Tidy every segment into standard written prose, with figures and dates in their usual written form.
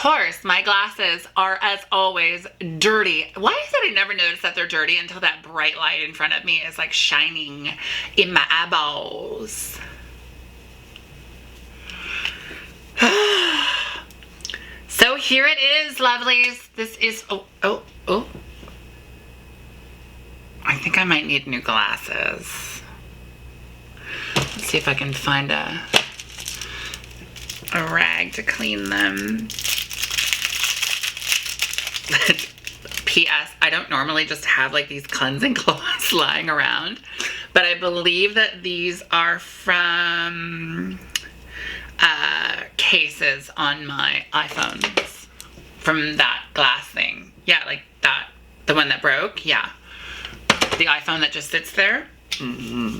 course, my glasses are, as always, dirty. Why is it I never noticed that they're dirty until that bright light in front of me is like shining in my eyeballs? So here it is, lovelies. This is, oh. I think I might need new glasses. Let's see if I can find a rag to clean them. P.S. I don't normally just have like these cleansing cloths lying around, but I believe that these are from cases on my iPhones from that glass thing. Yeah, like that. The one that broke. Yeah. The iPhone that just sits there. Mm-hmm.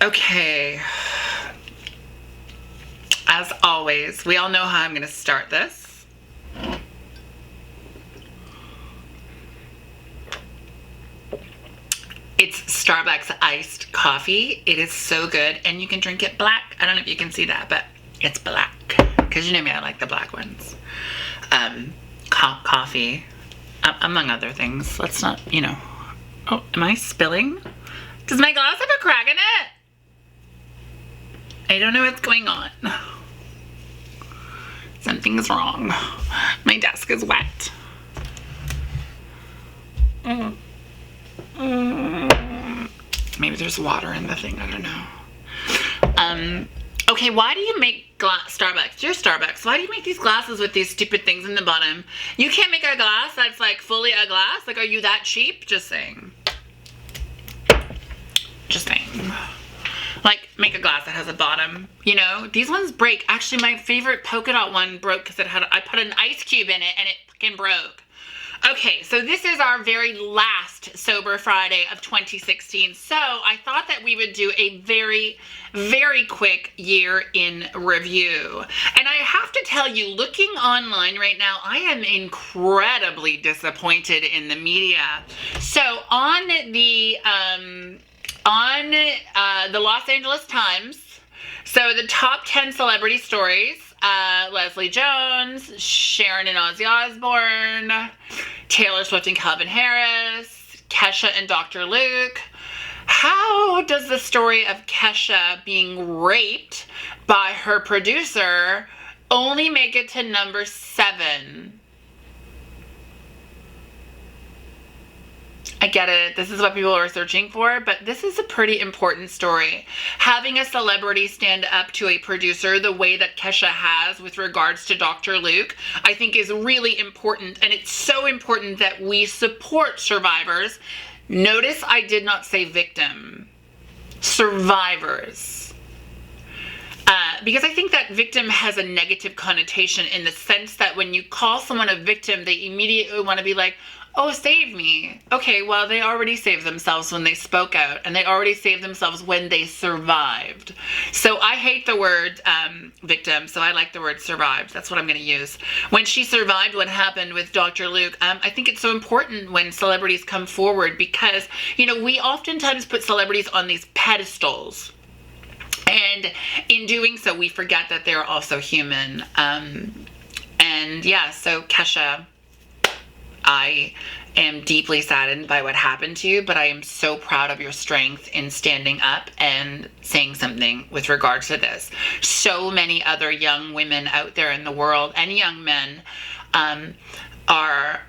Okay. As always, we all know how I'm going to start this. It's Starbucks iced coffee. It is so good, and you can drink it black. I don't know if you can see that, but it's black. Because you know me, I like the black ones. Coffee, among other things. Let's not, Oh, am I spilling? Does my glass have a crack in it? I don't know what's going on. Something's wrong. My desk is wet. Maybe there's water in the thing. I don't know. Okay, why do you make Starbucks? You're Starbucks. Why do you make these glasses with these stupid things in the bottom? You can't make a glass that's like fully a glass? Like, are you that cheap? Just saying. Just saying. Like, make a glass that has a bottom, These ones break. Actually, my favorite polka dot one broke because I put an ice cube in it and it fucking broke. Okay, so this is our very last Sober Friday of 2016. So I thought that we would do a very, very quick year in review. And I have to tell you, looking online right now, I am incredibly disappointed in the media. So on the Los Angeles Times, so the top 10 celebrity stories, Leslie Jones, Sharon and Ozzy Osbourne, Taylor Swift and Calvin Harris, Kesha and Dr. Luke. How does the story of Kesha being raped by her producer only make it to number 7? I get it. This is what people are searching for, but this is a pretty important story. Having a celebrity stand up to a producer the way that Kesha has with regards to Dr. Luke, I think is really important. And it's so important that we support survivors. Notice I did not say victim. Survivors. Because I think that victim has a negative connotation in the sense that when you call someone a victim, they immediately want to be like, oh, save me. Okay, well, they already saved themselves when they spoke out, and they already saved themselves when they survived. So I hate the word victim, so I like the word survived. That's what I'm going to use. When she survived what happened with Dr. Luke, I think it's so important when celebrities come forward because, we oftentimes put celebrities on these pedestals. And in doing so, we forget that they're also human. And yeah, so Kesha, I am deeply saddened by what happened to you, but I am so proud of your strength in standing up and saying something with regards to this. So many other young women out there in the world and young men are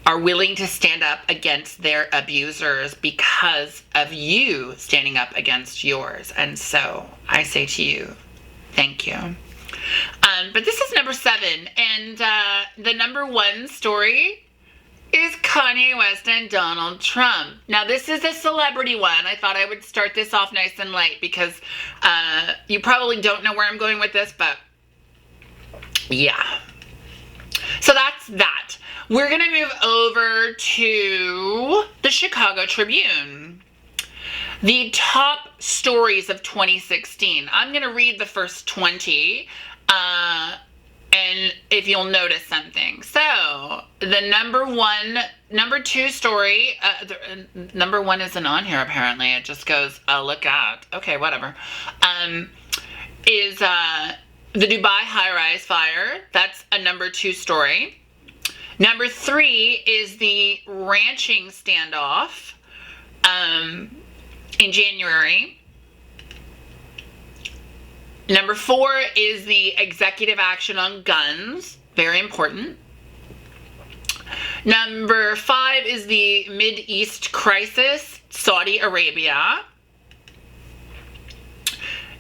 willing to stand up against their abusers because of you standing up against yours. And so I say to you, thank you. But this is number 7, and the number 1 story is Kanye West and Donald Trump. Now, this is a celebrity one. I thought I would start this off nice and light because you probably don't know where I'm going with this, but yeah. So that's that. We're going to move over to the Chicago Tribune. The top stories of 2016. I'm going to read the first 20. And if you'll notice something. So, the number 2 story, number 1 isn't on here apparently. It just goes, look out. Okay, whatever. Is the Dubai high-rise fire. That's a number 2 story. Number 3 is the ranching standoff in January. Number 4 is the executive action on guns. Very important. Number 5 is the Mideast crisis, Saudi Arabia.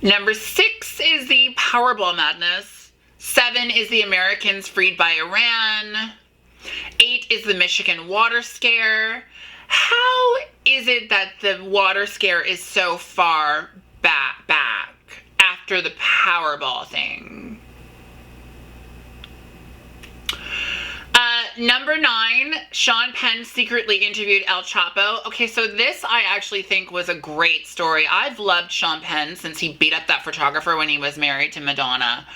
Number 6 is the Powerball madness. 7 is the Americans freed by Iran. 8 is the Michigan water scare. How is it that the water scare is so far back after the Powerball thing? Number 9, Sean Penn secretly interviewed El Chapo. Okay, so this I actually think was a great story. I've loved Sean Penn since he beat up that photographer when he was married to Madonna.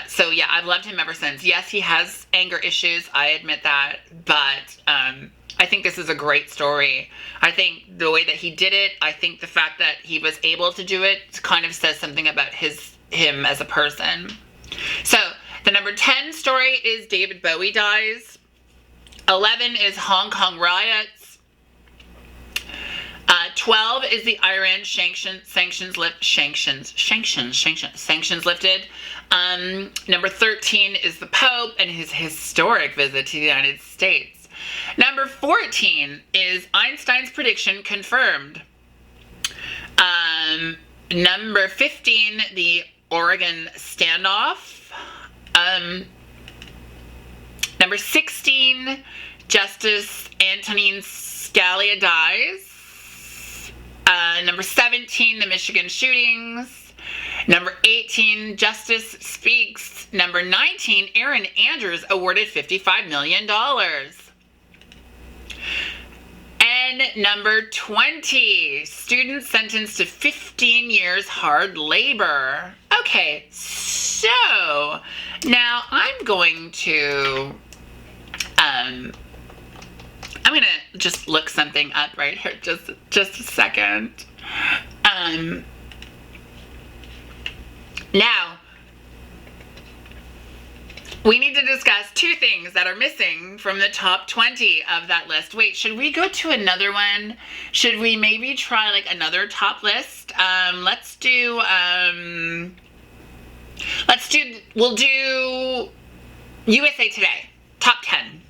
So yeah, I've loved him ever since. Yes, he has anger issues, I admit that, but I think this is a great story. I think the way that he did it, I think the fact that he was able to do it kind of says something about him as a person. So, the number 10 story is David Bowie dies. 11 is Hong Kong riots. 12 is the Iran sanctions lifted. Number 13 is the Pope and his historic visit to the United States. Number 14 is Einstein's prediction confirmed. Number 15, the Oregon standoff. Number 16, Justice Antonin Scalia dies. Number 17, the Michigan shootings. Number 18, Justice speaks. Number 19, Erin Andrews awarded $55 million. And number 20, student sentenced to 15 years hard labor. Okay, so now I'm going to just look something up right here, just a second. Now, we need to discuss 2 things that are missing from the top 20 of that list. Wait, should we go to another one? Should we maybe try like another top list? We'll do USA Today, top 10.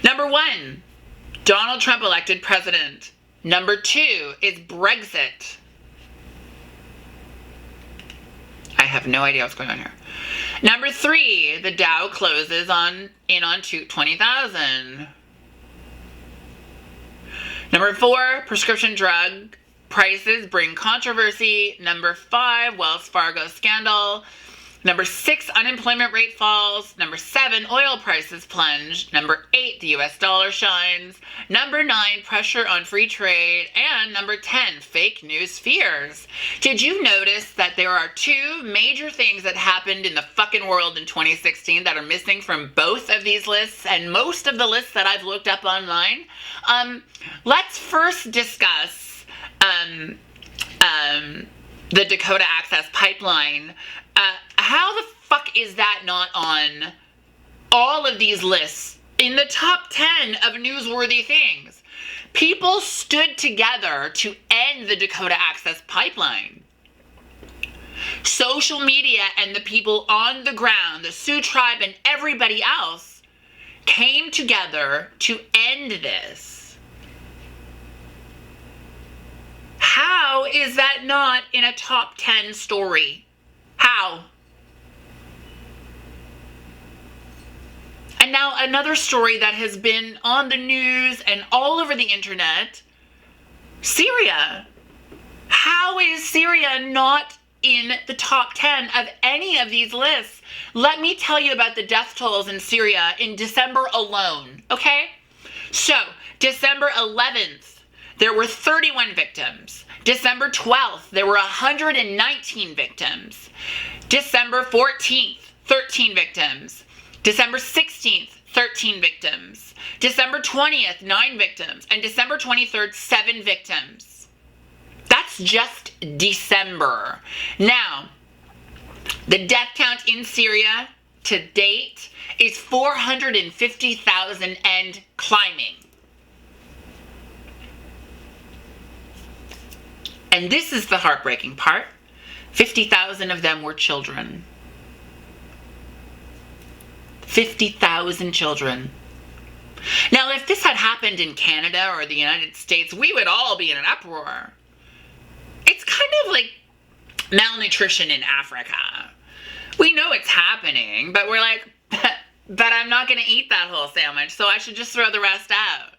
Number 1, Donald Trump elected president. Number 2 is Brexit. I have no idea what's going on here. Number 3, the Dow closes on 20,000. Number 4, prescription drug prices bring controversy. Number 5, Wells Fargo scandal. Number 6, unemployment rate falls. Number 7, oil prices plunge. Number 8, the US dollar shines. Number 9, pressure on free trade. And number 10, fake news fears. Did you notice that there are 2 major things that happened in the fucking world in 2016 that are missing from both of these lists and most of the lists that I've looked up online? Let's first discuss the Dakota Access Pipeline. How the fuck is that not on all of these lists in the top 10 of newsworthy things? People stood together to end the Dakota Access Pipeline. Social media and the people on the ground, the Sioux Tribe and everybody else, came together to end this. How is that not in a top 10 story? How? And now another story that has been on the news and all over the internet, Syria. How is Syria not in the top 10 of any of these lists? Let me tell you about the death tolls in Syria in December alone, okay? So, December 11th, there were 31 victims. December 12th, there were 119 victims. December 14th, 13 victims. December 16th, 13 victims. December 20th, 9 victims. And December 23rd, 7 victims. That's That's just December. Now, the death count in Syria to date is 450,000 and climbing. And this is the heartbreaking part. 50,000 of them were children. 50,000 children. Now, if this had happened in Canada or the United States, we would all be in an uproar. It's kind of like malnutrition in Africa. We know it's happening, but we're like, but I'm not going to eat that whole sandwich, so I should just throw the rest out.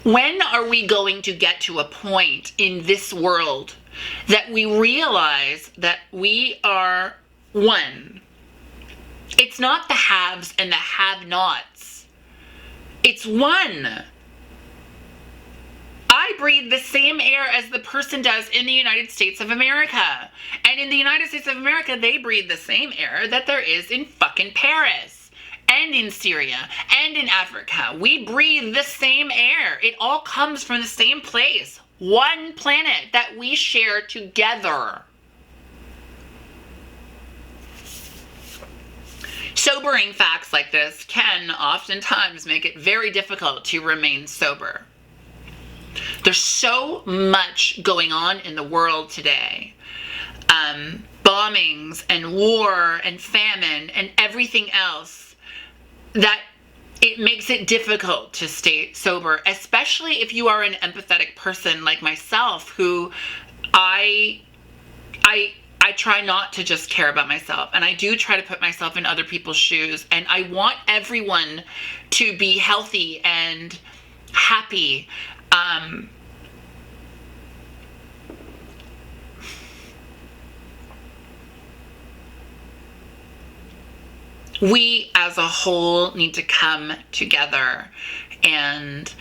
When are we going to get to a point in this world that we realize that we are one? It's not the haves and the have-nots. It's one. I breathe the same air as the person does in the United States of America. And in the United States of America, they breathe the same air that there is in fucking Paris. And in Syria, and in Africa. We breathe the same air. It all comes from the same place. One planet that we share together. Sobering facts like this can oftentimes make it very difficult to remain sober. There's so much going on in the world today. Bombings and war and famine and everything else, that it makes it difficult to stay sober, especially if you are an empathetic person like myself, who I try not to just care about myself, and I do try to put myself in other people's shoes, and I want everyone to be healthy and happy. We as a whole need to come together and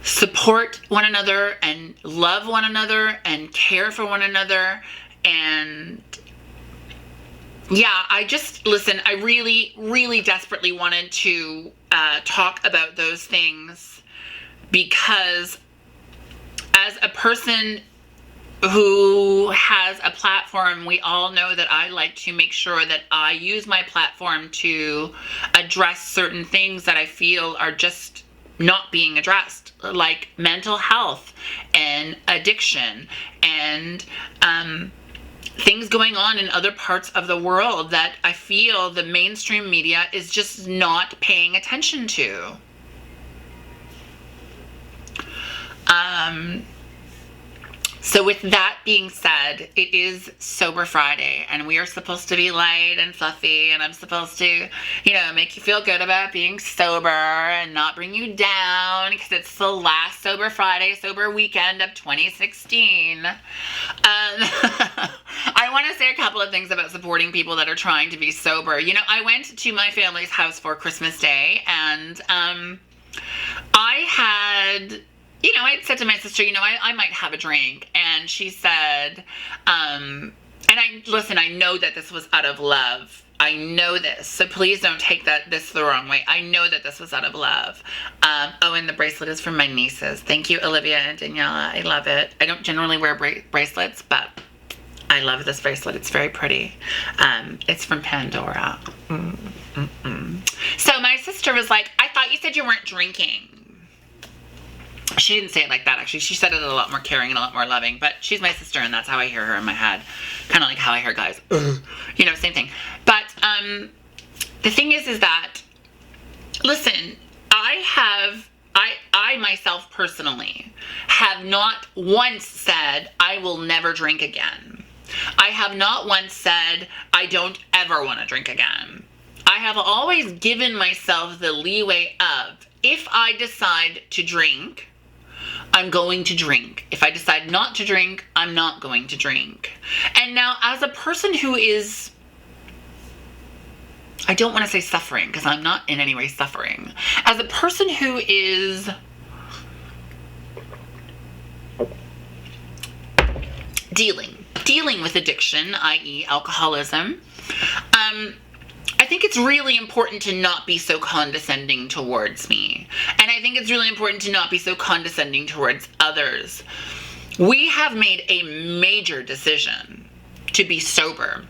support one another and love one another and care for one another. And yeah, I really, really desperately wanted to talk about those things, because as a person who has a platform, we all know that I like to make sure that I use my platform to address certain things that I feel are just not being addressed, like mental health and addiction and things going on in other parts of the world that I feel the mainstream media is just not paying attention to. So with that being said, it is Sober Friday, and we are supposed to be light and fluffy, and I'm supposed to, make you feel good about being sober and not bring you down, because it's the last Sober Friday, sober weekend of 2016. I want to say a couple of things about supporting people that are trying to be sober. I went to my family's house for Christmas Day, and I had said to my sister, I might have a drink. And she said, I know that this was out of love. I know this. So please don't take this the wrong way. I know that this was out of love. And the bracelet is from my nieces. Thank you, Olivia and Daniela. I love it. I don't generally wear bracelets, but I love this bracelet. It's very pretty. It's from Pandora. So my sister was like, I thought you said you weren't drinking. She didn't say it like that, actually. She said it a lot more caring and a lot more loving, but she's my sister, and that's how I hear her in my head. Kind of like how I hear guys. Same thing. But the thing is that, listen, I myself personally have not once said I will never drink again. I have not once said I don't ever want to drink again. I have always given myself the leeway of, if I decide to drink, I'm going to drink. If I decide not to drink, I'm not going to drink. And now, as a person who is, I don't want to say suffering, because I'm not in any way suffering. As a person who is dealing with addiction, i.e. alcoholism, I think think it's really important to not be so condescending towards me. And I think it's really important to not be so condescending towards others. We have made a major decision to be sober.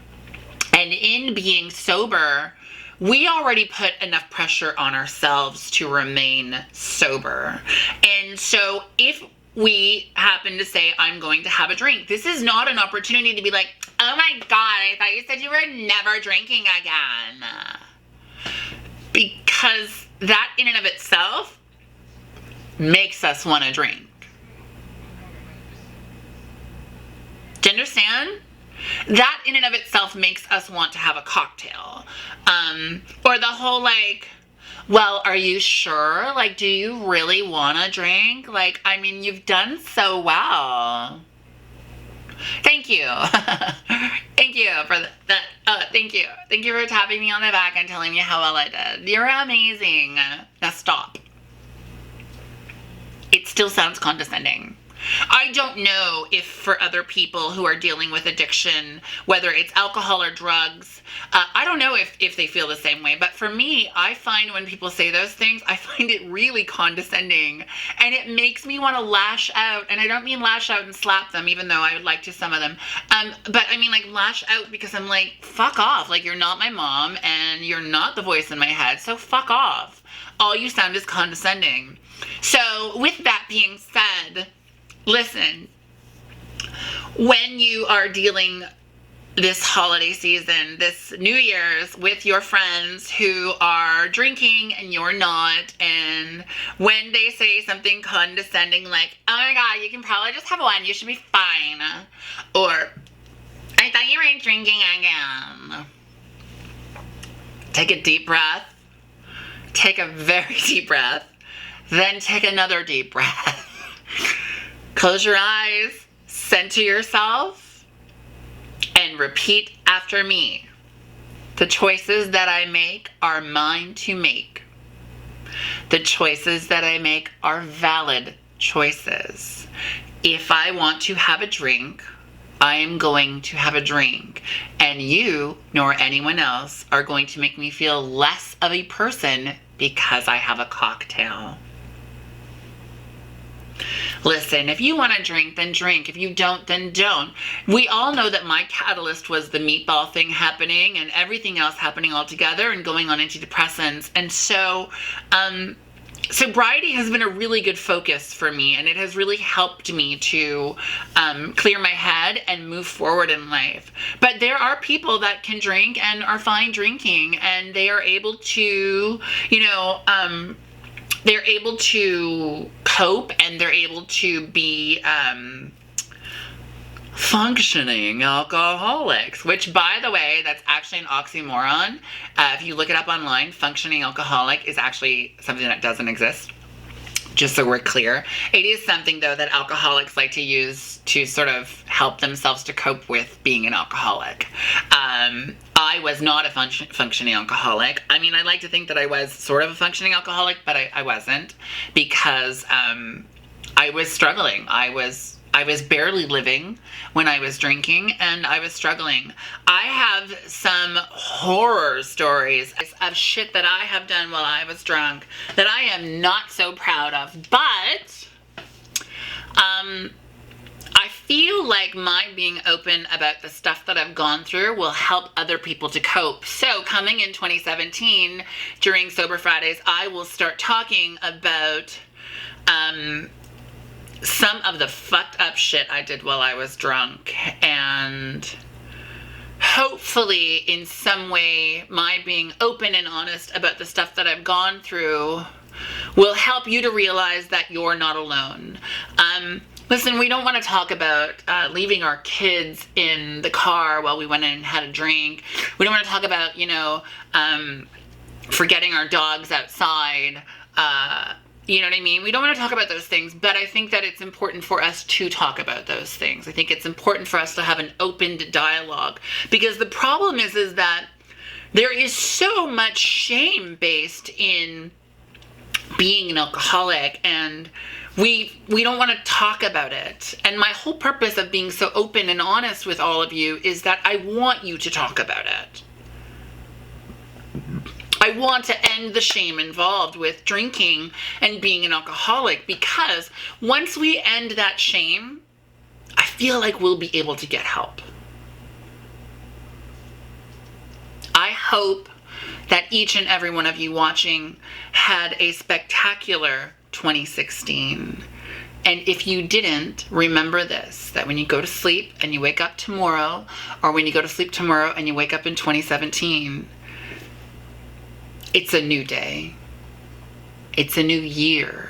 And in being sober, we already put enough pressure on ourselves to remain sober. And so if we happen to say, I'm going to have a drink, this is not an opportunity to be like, oh my God, I thought you said you were never drinking again. Because that in and of itself makes us want to drink. Do you understand? That in and of itself makes us want to have a cocktail. Or the whole like, well, are you sure? Like, do you really want to drink? Like, I mean, you've done so well. Thank you. Thank you for that. Thank you. Thank you for tapping me on the back and telling me how well I did. You're amazing. Now stop. It still sounds condescending. I don't know if for other people who are dealing with addiction, whether it's alcohol or drugs, I don't know if they feel the same way. But for me, I find when people say those things, I find it really condescending. And it makes me want to lash out. And I don't mean lash out and slap them, even though I would like to some of them. But I mean like lash out because I'm like, fuck off. Like, you're not my mom and you're not the voice in my head. So fuck off. All you sound is condescending. So with that being said, listen, when you are dealing this holiday season, this New Year's with your friends who are drinking and you're not, and when they say something condescending like, oh my God, you can probably just have one, you should be fine, or I thought you weren't drinking again. Take a deep breath, take a very deep breath, then take another deep breath. Close your eyes, center yourself, and repeat after me. The choices that I make are mine to make. The choices that I make are valid choices. If I want to have a drink, I am going to have a drink. And you, nor anyone else, are going to make me feel less of a person because I have a cocktail. Listen, if you want to drink, then drink. If you don't, then don't. We all know that my catalyst was the meatball thing happening and everything else happening all together and going on antidepressants. And so, sobriety has been a really good focus for me, and it has really helped me to clear my head and move forward in life. But there are people that can drink and are fine drinking, and they are able to, they're able to cope, and they're able to be functioning alcoholics, which, by the way, that's actually an oxymoron. If you look it up online, functioning alcoholic is actually something that doesn't exist. Just so we're clear. It is something, though, that alcoholics like to use to sort of help themselves to cope with being an alcoholic. I was not a functioning alcoholic. I mean, I like to think that I was sort of a functioning alcoholic, but I wasn't, because I was struggling. I was barely living when I was drinking, and I was struggling. I have some horror stories of shit that I have done while I was drunk that I am not so proud of, but I feel like my being open about the stuff that I've gone through will help other people to cope. So coming in 2017, during Sober Fridays, I will start talking about some of the fucked up shit I did while I was drunk, and hopefully in some way my being open and honest about the stuff that I've gone through will help you to realize that you're not alone. Listen, we don't want to talk about leaving our kids in the car while we went in and had a drink. We don't want to talk about, forgetting our dogs outside. You know what I mean? We don't want to talk about those things, but I think that it's important for us to talk about those things. I think it's important for us to have an open dialogue, because the problem is that there is so much shame based in being an alcoholic, and we don't want to talk about it. And my whole purpose of being so open and honest with all of you is that I want you to talk about it. I want to end the shame involved with drinking and being an alcoholic, because once we end that shame, I feel like we'll be able to get help. I hope that each and every one of you watching had a spectacular 2016. And if you didn't, remember this, that when you go to sleep and you wake up tomorrow, or when you go to sleep tomorrow and you wake up in 2017, it's a new day. It's a new year.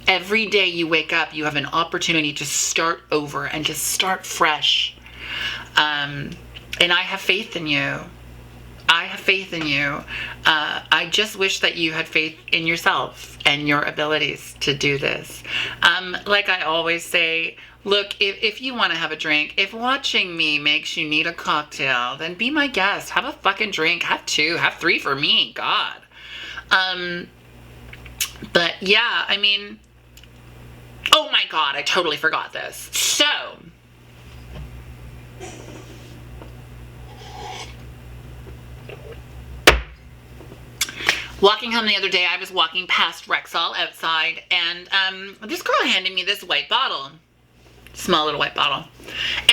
Every day you wake up, you have an opportunity to start over and to start fresh. And I have faith in you. I have faith in you. I just wish that you had faith in yourself and your abilities to do this. Like I always say, look, if you want to have a drink, if watching me makes you need a cocktail, then be my guest. Have a fucking drink. Have 2, have 3 for me. God. But yeah, I mean, oh my God, I totally forgot this. So, walking home the other day, I was walking past Rexall outside, and this girl handed me this white bottle. Small little white bottle.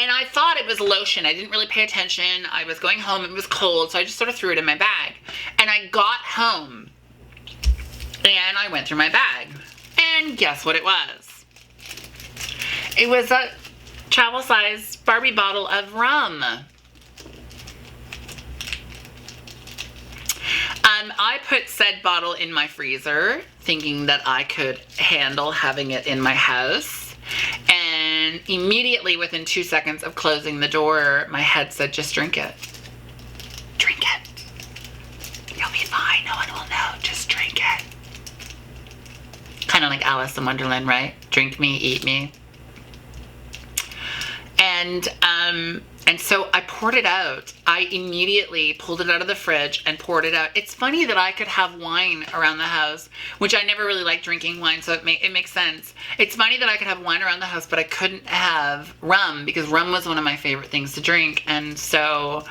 And I thought it was lotion. I didn't really pay attention. I was going home. It was cold, so I just sort of threw it in my bag. And I got home, and I went through my bag. And guess what it was? It was a travel-sized Barbie bottle of rum. I put said bottle in my freezer, thinking that I could handle having it in my house. And immediately within 2 seconds of closing the door, my head said, just drink it. Drink it. You'll be fine. No one will know. Just drink it. Kind of like Alice in Wonderland, right? Drink me, eat me. And so I poured it out. I immediately pulled it out of the fridge and poured it out. It's funny that I could have wine around the house, which I never really liked drinking wine, so it makes sense. It's funny that I could have wine around the house, but I couldn't have rum, because rum was one of my favorite things to drink. And so,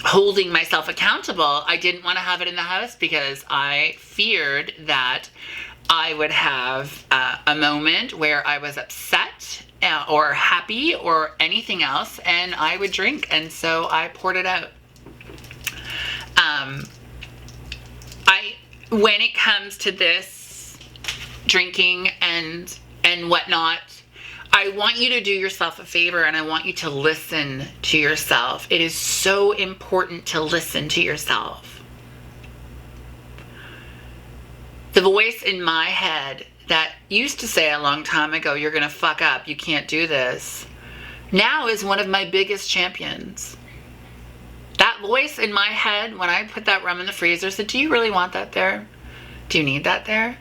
holding myself accountable, I didn't want to have it in the house because I feared that I would have a moment where I was upset or happy or anything else, and I would drink. And so I poured it out. When it comes to this drinking and whatnot, I want you to do yourself a favor, and I want you to listen to yourself. It is so important to listen to yourself. The voice in my head that used to say a long time ago, you're going to fuck up, you can't do this, now is one of my biggest champions. That voice in my head, when I put that rum in the freezer, said, do you really want that there? Do you need that there?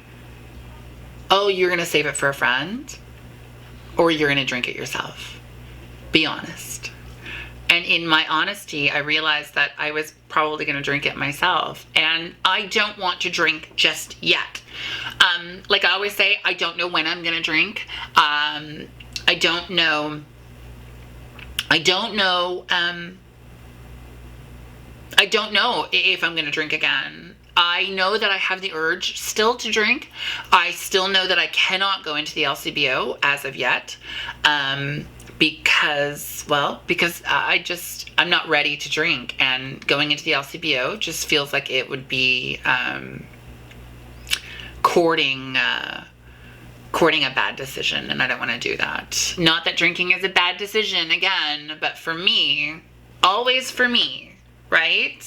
Oh, you're going to save it for a friend? Or you're going to drink it yourself? Be honest. And in my honesty, I realized that I was probably going to drink it myself. And I don't want to drink just yet. Like I always say, I don't know when I'm going to drink. I don't know if I'm going to drink again. I know that I have the urge still to drink. I still know that I cannot go into the LCBO as of yet. Because I'm not ready to drink, and going into the LCBO just feels like it would be courting a bad decision, and I don't want to do that. Not that drinking is a bad decision, again, but for me, always for me, right?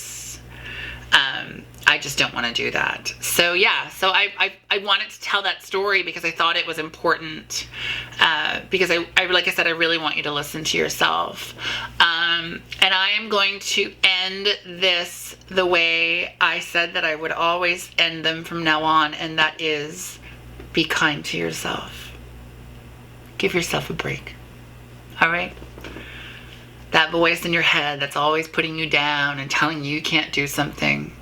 I just don't want to do that. So yeah, so I wanted to tell that story because I thought it was important, because I like I said, I really want you to listen to yourself. And I am going to end this the way I said that I would always end them from now on, and that is, be kind to yourself. Give yourself a break. All right? That voice in your head that's always putting you down and telling you can't do something.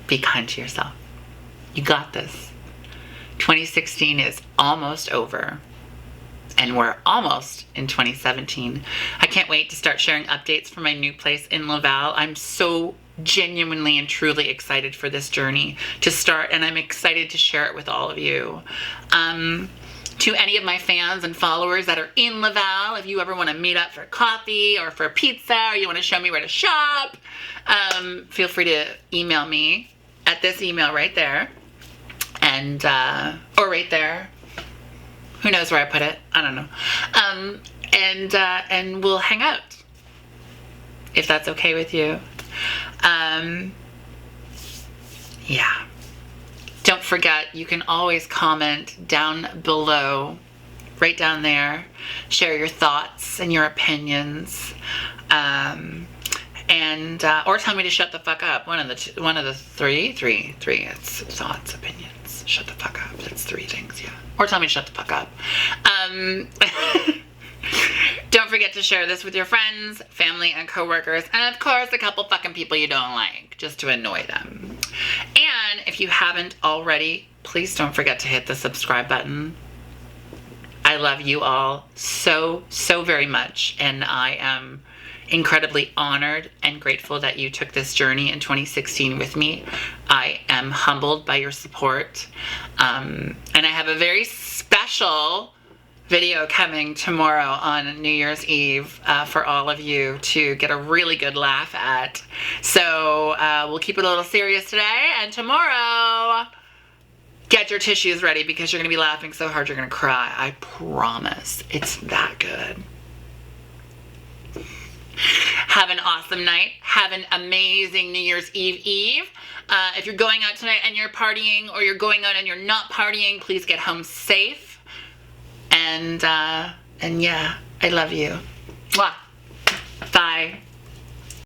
Be kind to yourself. You got this. 2016 is almost over. and we're almost in 2017. I can't wait to start sharing updates from my new place in Laval. I'm so genuinely and truly excited for this journey to start, and I'm excited to share it with all of you. To any of my fans and followers that are in Laval, if you ever want to meet up for coffee or for pizza, or you want to show me where to shop, feel free to email me at this email right there, and or right there. Who knows where I put it? I don't know. And we'll hang out if that's okay with you. Yeah. Don't forget, you can always comment down below, right down there. Share your thoughts and your opinions, or tell me to shut the fuck up. One of the three. It's thoughts, opinions. Shut the fuck up. That's 3 things, yeah. Or tell me to shut the fuck up. Don't forget to share this with your friends, family, and coworkers, and of course, a couple fucking people you don't like, just to annoy them. And if you haven't already, please don't forget to hit the subscribe button. I love you all so, so very much, and I am incredibly honored and grateful that you took this journey in 2016 with me. I am humbled by your support, and I have a very special video coming tomorrow on New Year's Eve for all of you to get a really good laugh at. So we'll keep it a little serious today, and tomorrow, get your tissues ready because you're going to be laughing so hard you're going to cry. I promise. It's that good. Have an awesome night. Have an amazing New Year's Eve. If you're going out tonight and you're partying, or you're going out and you're not partying, please get home safe. And yeah, I love you. Mwah. Bye.